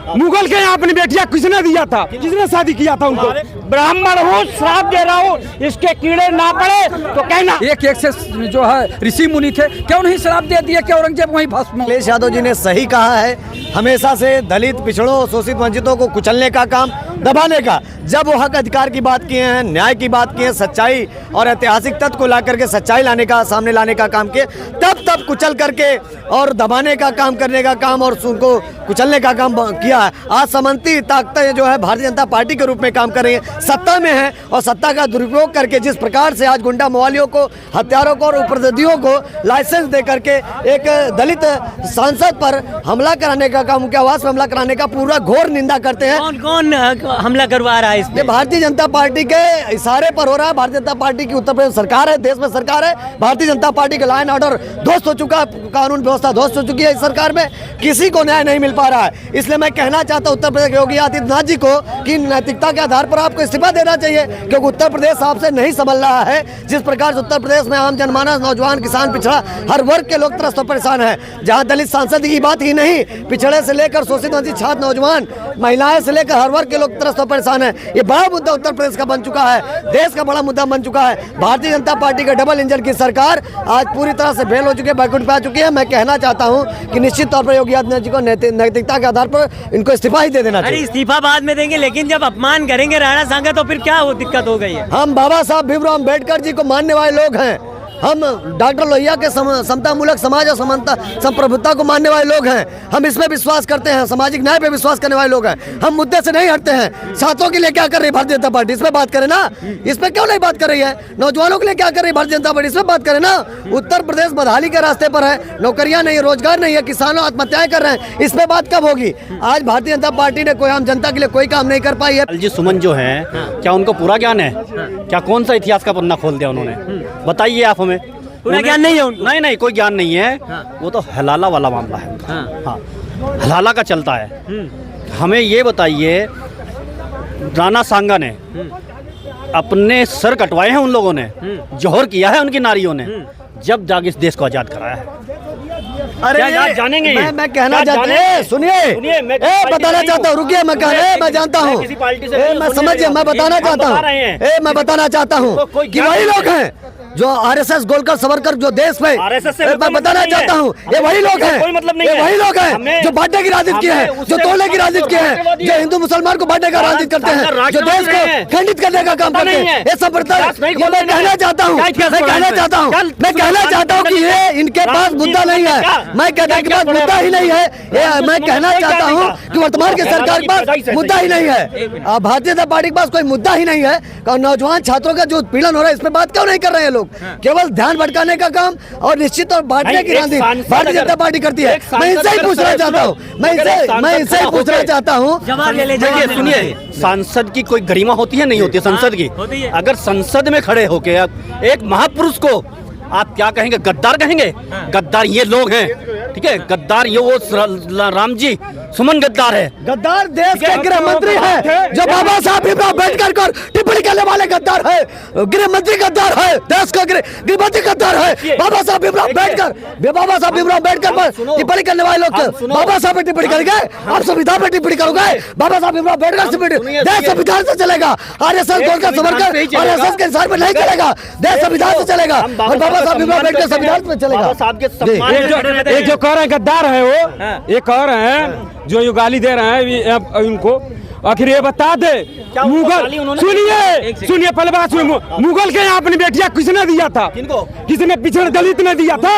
मुगल के यहाँ अपनी बेटियां किसने दिया था, किसने शादी किया था उनको? ब्राह्मण हूँ, श्राप दे रहा हूँ, इसके कीड़े ना पड़े तो कहना। एक से जो है ऋषि मुनि थे, क्यों नहीं श्राप दे दिया कि औरंगजेब वहीं भस्म? अखिलेश यादव जी ने सही कहा है, हमेशा से दलित, पिछड़ों, शोषित, वंचितों को कुचलने का काम, दबाने का। जब वो हक अधिकार की बात किए हैं, न्याय की बात की है, सच्चाई और ऐतिहासिक तथ्य को ला करके सच्चाई लाने का, सामने लाने का काम किए, तब कुचल करके और दबाने का काम, करने का काम और उनको कुचलने का काम किया है। आज सामंती ताकतें जो है भारतीय जनता पार्टी के रूप में काम कर रही है, सत्ता में है और सत्ता का दुरुपयोग करके जिस प्रकार से आज गुंडा मवालियों को, हत्यारों को और उपद्रवियों को लाइसेंस दे करके एक दलित सांसद पर हमला कराने का काम, उनके आवास में हमला कराने का पूरा घोर निंदा करते हैं। कौन हमला करवा रहा है इस पे? भारतीय जनता पार्टी के इशारे पर हो रहा है। भारतीय जनता पार्टी की उत्तर प्रदेश सरकार है, देश में सरकार है। भारतीय जनता पार्टी का लॉ एंड ऑर्डर ध्वस्त हो चुका, कानून व्यवस्था ध्वस्त हो चुकी है इस सरकार में, किसी को न्याय नहीं मिल पा रहा है। इसलिए मैं कहना चाहता हूं उत्तर प्रदेश के योगी आदित्यनाथ जी को कि नैतिकता के आधार पर आपको इस्तीफा देना चाहिए, क्योंकि उत्तर प्रदेश आपसे नहीं संभल रहा है। जिस प्रकार से उत्तर प्रदेश में आम जनमानस, नौजवान, किसान, पिछड़ा, हर वर्ग के लोग त्रस्त और परेशान है। जहां दलित सांसद की बात ही नहीं, पिछड़े से लेकर शोषित, वंचित, छात्र, नौजवान, महिलाएं से लेकर हर वर्ग के लोग त्रस्त और परेशान है। ये बड़ा मुद्दा उत्तर प्रदेश का बन चुका है, देश का बड़ा मुद्दा बन चुका है। भारतीय जनता पार्टी के डबल इंजन की सरकार आज पूरी तरह से फेल हो चुकी है, बैकुंठ पे आ चुकी है। मैं कहना चाहता हूं कि निश्चित तौर पर योगी आदित्यनाथ जी को नैतिकता के आधार पर इनको इस्तीफा ही दे देना चाहिए। इस्तीफा बाद में देंगे, लेकिन जब अपमान करेंगे राणा सांगा तो फिर क्या दिक्कत हो गई है? हम बाबा साहब भीमराव अम्बेडकर जी को मानने वाले लोग हैं। हम डॉक्टर लोहिया के समतामूलक समाज और समानता संप्रभुता को मानने वाले लोग हैं। हम इसमें विश्वास करते हैं, सामाजिक न्याय पे विश्वास करने वाले लोग हैं। हम मुद्दे से नहीं हटते हैं। छात्रों के लिए क्या कर रही है भारतीय जनता पार्टी, इसमें बात करें ना। इस पे क्यों नहीं बात कर रही है? नौजवानों के लिए क्या कर रही है भारतीय जनता पार्टी, इसमें बात करें ना। उत्तर प्रदेश बदहाली के रास्ते पर है, नौकरियां नहीं है, रोजगार नहीं है, किसानों आत्महत्याएं कर रहे हैं। इस पे बात कब होगी? आज भारतीय जनता पार्टी ने कोई आम जनता के लिए कोई काम नहीं कर पाई है। जी सुमन जो है, क्या उनको पूरा ज्ञान है? क्या कौन सा इतिहास का पन्ना खोल दिया उन्होंने? बताइए आप हमें। पूरा ज्ञान नहीं है उनको? नहीं, कोई ज्ञान नहीं है। वो तो हलाला वाला मामला है उनका। हाँ, हलाला का चलता है। हमें ये बताइए, राणा सांगा ने अपने सर कटवाए हैं उन लोगों ने, जौहर किया है उनकी नारियों ने, जब जाके इस देश को आजाद कराया है। अरे जानेंगे मैं कहना चाहता हूँ, सुनिए, बताना चाहता हूँ, रुकिए, मैं जानता हूँ, मैं समझिए, मैं बताना चाहता हूँ, मैं बताना चाहता हूँ कि वही लोग हैं जो आरएसएस गोलकर सवरकर जो देश में, मैं बताना चाहता हूँ, ये वही लोग हैं, कोई मतलब नहीं, ये वही लोग हैं जो बांटने की राजनीति किए हैं, जो तोड़ने की राजनीति किए हैं, जो हिंदू मुसलमान को बांटने का राजनीति करते हैं, जो देश को खंडित करने का काम करते हैं। ये सब मैं कहना चाहता हूँ, मैं कहना चाहता हूँ कि ये इनके पास मुद्दा नहीं है। मैं कहता के पास मुद्दा ही नहीं है। मैं कहना चाहता हूँ कि वर्तमान की सरकार के पास मुद्दा ही नहीं है, भारतीय जनता पार्टी के पास कोई मुद्दा ही नहीं है। नौजवान छात्रों का जो उत्पीड़न हो रहा है, इस पर बात क्यों नहीं कर रहे हैं लोग? केवल ध्यान भटकाने का काम और निश्चित और बांटने की राजनीति भारतीय जनता पार्टी करती है। मैं इनसे ही पूछना चाहता हूँ, मैं इनसे ही पूछना चाहता हूँ। देखिए, सुनिए, सांसद की कोई गरिमा होती है? नहीं होती है संसद की। अगर संसद में खड़े होके एक महापुरुष को आप क्या कहेंगे? गद्दार कहेंगे? गद्दार ये लोग हैं, ठीक है? गद्दार ये वो राम जी सुमन गद्दार है। गद्दार देश के गृह मंत्री है, जो बाबा साहब भीमराव अम्बेडकर को टिप्पणी करने वाले गद्दार है। गृह मंत्री गद्दार है, देश का गृह मंत्री गद्दार है। बाबा साहब भीमराव अम्बेडकर पर टिप्पणी करने वाले लोग बाबा साहब पे टिप्पणी करेंगे, आप संविधान पे टिप्पणी करोगे? बाबा साहब भीमराव अम्बेडकर से देश संविधान से चलेगा। आरएसएस गोलकर सवरकर आरएसएस के हिसाब में नहीं चलेगा, देश संविधान से चलेगा और बाबा साहब भीमराव अम्बेडकर संविधान में चलेगा। एक जो कह रहे हैं गद्दार है, वो ये कह रहे हैं जो ये गाली दे रहे हैं इनको, आखिर ये बता दे, मुगल सुनिए पहले बात सुनिए, मुगल के यहाँ अपनी बेटियां किसने दिया था? किसने? पिछड़े दलित ने दिया था।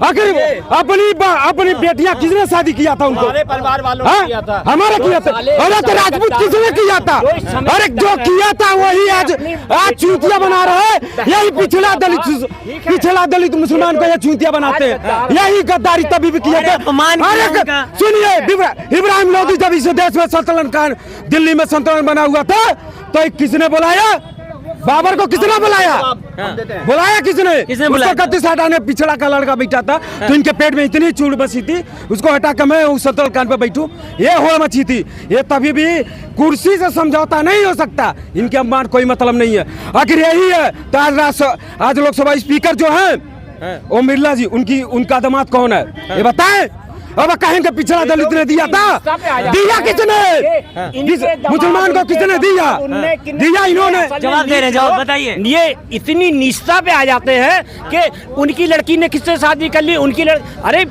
आखिर अपनी बेटियां किसने शादी किया था उनको? परिवार वालों ने किया था, हमारा किया था। अरे तो राजपूत किसने किया था? अरे जो किया था वही आज चूतिया बना रहा है। यही पिछड़ा दलित मुसलमान को ये चूतिया बनाते हैं। यही गद्दारी तभी भी किया था। सुनिए, इब्राहिम लोधी जब इस देश में सल्तनत कान दिल्ली में संतुलन बना हुआ था, तो किसने बुलाया? बाबर को किसने बुलाया किसने? उसको 31 हटाने, पिछड़ा का लड़का बैठा था, तो इनके पेट में इतनी चूड़ बसी थी, उसको हटा कर मैं उस संतुलन कान पे बैठूं, ये होड़ मची थी। ये तभी भी कुर्सी से समझौता नहीं हो सकता, इनके अपमान कोई मतलब नहीं है। आखिर यही है तो आज लोकसभा स्पीकर जो है ओम बिरला जी, उनका दामाद कौन है ये बताएं? अब कहेंगे पिछड़ा दलित ने दिया था, दिया किसने? मुसलमान को किसने दिया? दिया इन्होंने। जवाब दे रहे, जवाब बताइए। ये इतनी निष्ठा पे आ जाते हैं कि उनकी लड़की ने किससे शादी कर ली, उनकी अरे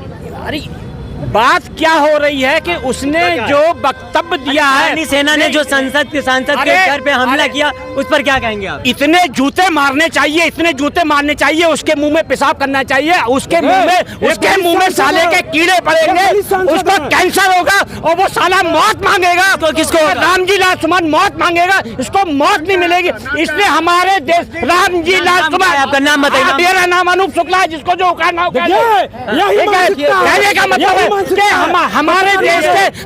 बात क्या हो रही है कि उसने जो वक्तव्य दिया है, सेना ने जो संसद के सांसद के घर पे हमला किया, उस पर क्या कहेंगे आप? इतने जूते मारने चाहिए, इतने जूते मारने चाहिए, उसके मुंह में पेशाब करना चाहिए, उसके मुंह में साले के कीड़े पड़ेंगे, उसको कैंसर होगा और वो साला मौत मांगेगा। तो किसको? रामजी लाल सुमन मौत मांगेगा, इसको मौत नहीं मिलेगी। इसने हमारे देश रामजी लाल सुमन, आपका नाम बताइए। मेरा नाम अनूप शुक्ला है, जिसको जो कहने का मतलब है कि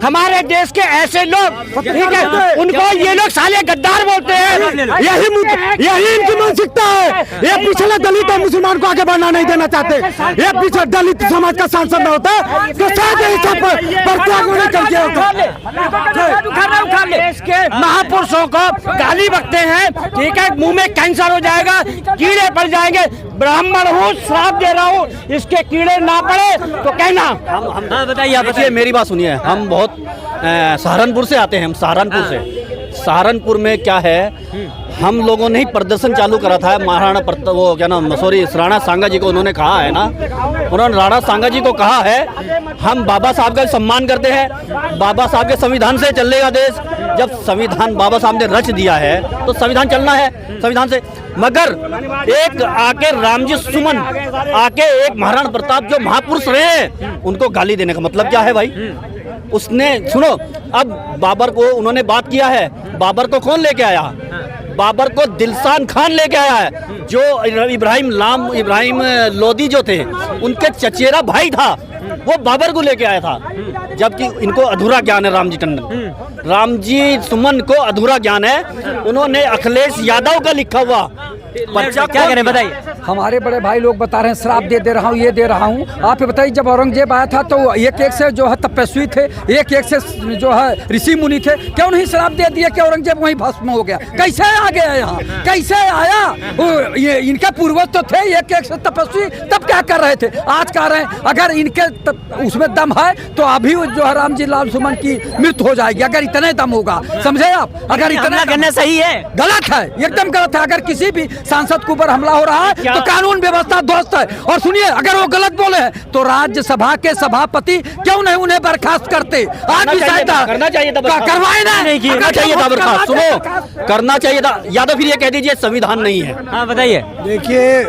हमारे देश के ऐसे लोग, ठीक है, उनको ये लोग साले गद्दार बोलते हैं। यही इनकी मानसिकता है। ये पिछले दलित और मुसलमान को आगे बढ़ना नहीं देना चाहते। ये पिछले दलित समाज का सांसद न होता तो शायद यही सब परित्याग नहीं करके होता। देश के महापुरुषों को गाली बकते हैं, ठीक है, मुंह में कैंसर हो जाएगा, कीड़े पड़ जाएंगे। ब्राह्मण हूँ, श्राप दे रहा हूँ, इसके कीड़े ना पड़े तो कहना। बताइए, आप बताइए, मेरी बात सुनिए। हम बहुत सहारनपुर से आते हैं, हम सहारनपुर से। सहारनपुर में क्या है, हम लोगों ने ही प्रदर्शन चालू करा था। महाराणा वो क्या नाम, सॉरी, राणा सांगा जी को उन्होंने कहा है ना, उन्होंने राणा सांगा जी को कहा है हम बाबा साहब का सम्मान करते हैं, बाबा साहब के संविधान से चलेगा देश। जब संविधान बाबा साहब ने रच दिया है तो संविधान चलना है संविधान से। मगर एक आके रामजी सुमन, आके एक महाराणा प्रताप जो महापुरुष रहे, उनको गाली देने का मतलब क्या है भाई? उसने सुनो, अब बाबर को उन्होंने बात किया है, बाबर को कौन लेके आया? बाबर को दिलशान खान लेके आया है, जो इब्राहिम लोदी जो थे, उनके चचेरा भाई था, वो बाबर को लेके आया था। जबकि इनको अधूरा ज्ञान है, रामजी टंडन, रामजी सुमन को अधूरा ज्ञान है। उन्होंने अखिलेश यादव का लिखा हुआ पर्चा क्या करें बताइए। हमारे बड़े भाई लोग बता रहे हैं श्राप दे रहा हूँ, ये दे रहा हूँ। आप बताइए, जब औरंगजेब आया था तो एक से जो है तपस्वी थे, एक से जो है ऋषि मुनि थे, क्यों नहीं श्राप दे दिया कि औरंगजेब वहीं भस्म हो गया? कैसे आ गया यहाँ, कैसे आया? ये इनके पूर्वज तो थे एक से तपस्वी, तब क्या कर रहे थे? आज कह रहे हैं अगर इनके उसमें दम है तो अभी जो है रामजी लाल सुमन की मृत्यु हो जाएगी, अगर इतने दम होगा। समझे आप? अगर इतना करना सही है? गलत है, एकदम गलत है। अगर किसी भी सांसद के ऊपर हमला हो रहा है तो कानून व्यवस्था ध्वस्त है। और सुनिए, अगर वो गलत बोले हैं तो राज्यसभा के सभापति क्यों नहीं उन्हें बर्खास्त करते? आज भी करना चाहिए था, करवाए ना, करना चाहिए था बर्खास्त। सुनो, करना चाहिए था, या तो फिर ये कह दीजिए संविधान नहीं है। हाँ बताइए। देखिए,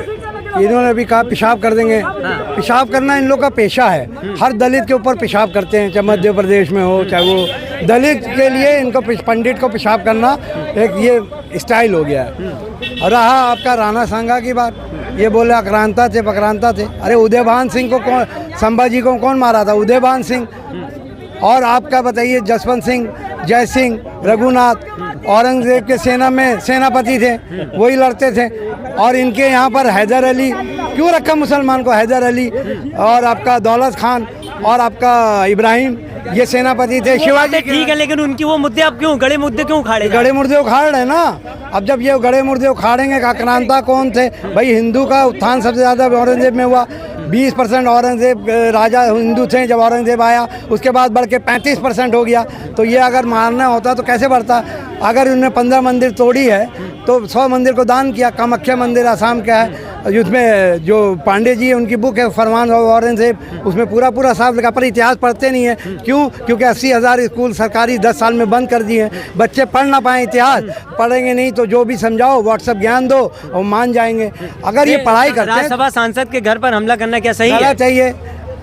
इन्होंने भी कहा पेशाब कर देंगे। पेशाब करना इन लोग का पेशा है। हर दलित के ऊपर पेशाब करते हैं, चाहे मध्य प्रदेश में हो, चाहे वो दलित के लिए इनको पंडित को पेशाब करना एक ये स्टाइल हो गया है। और रहा आपका राणा सांगा की बात, ये बोले आक्रांता थे पक्रांता थे। अरे उदयभान सिंह को कौन, संभाजी को कौन मारा था? उदयभान सिंह। और आपका बताइए, जसवंत सिंह, जय सिंह, रघुनाथ औरंगजेब के सेना में सेनापति थे, वही लड़ते थे। और इनके यहाँ पर हैदर अली, क्यों रखा मुसलमान को? हैदर अली और आपका दौलत खान और आपका इब्राहिम, ये सेनापति थे। शिवाजी ठीक है, लेकिन उनकी वो मुद्दे अब क्यों, गड़े मुद्दे क्यों उखाड़े? गड़े मुर्दे उखाड़ रहे ना। अब जब ये गड़े मुर्दे उखाड़ेंगे, आक्रांता कौन थे भाई? हिंदू का उत्थान सबसे ज़्यादा औरंगजेब में हुआ। 20% औरंगजेब राजा हिंदू थे जब औरंगजेब आया, उसके बाद बढ़ के 35% हो गया। तो ये अगर मारना होता तो कैसे बढ़ता? अगर उन्होंने 15 मंदिर तोड़ी है तो 100 मंदिर को दान किया। कामाख्या मंदिर आसाम का है, उसमें जो पांडे जी है उनकी बुक है फरमान औरंगजेब, उसमें पूरा साफ लिखा। पर इतिहास पढ़ते नहीं है, क्यों? क्योंकि 80,000 स्कूल सरकारी 10 साल में बंद कर दिए हैं। बच्चे पढ़ ना पाए, इतिहास पढ़ेंगे नहीं तो जो भी समझाओ व्हाट्सएप ज्ञान दो और मान जाएंगे। अगर ये पढ़ाई करते हैं, राज्यसभा सांसद के घर पर हमला करना क्या सही है? चाहिए।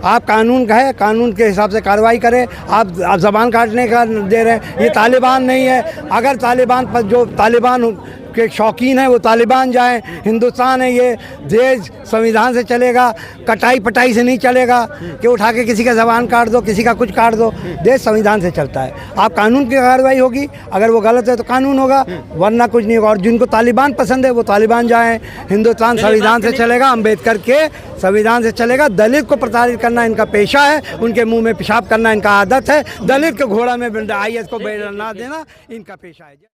आप कानून का है, कानून के हिसाब से कार्रवाई करें। आप जबान काटने का दे रहे हैं, ये तालिबान नहीं है। अगर तालिबान पर जो तालिबान के शौकीन है वो तालिबान जाएं। हिंदुस्तान है, ये देश संविधान से चलेगा, कटाई पटाई से नहीं चलेगा कि उठा के किसी का जबान काट दो, किसी का कुछ काट दो। देश संविधान से चलता है। आप कानून की कार्रवाई होगी, अगर वो गलत है तो कानून होगा, वरना कुछ नहीं होगा। और जिनको तालिबान पसंद है वो तालिबान जाएं। हिंदुस्तान संविधान से चलेगा, अम्बेडकर के संविधान से चलेगा। दलित को प्रताड़ित करना इनका पेशा है, उनके मुंह में पेशाब करना इनका आदत है। दलित के घोड़ा में IAS को बैठना देना इनका पेशा है।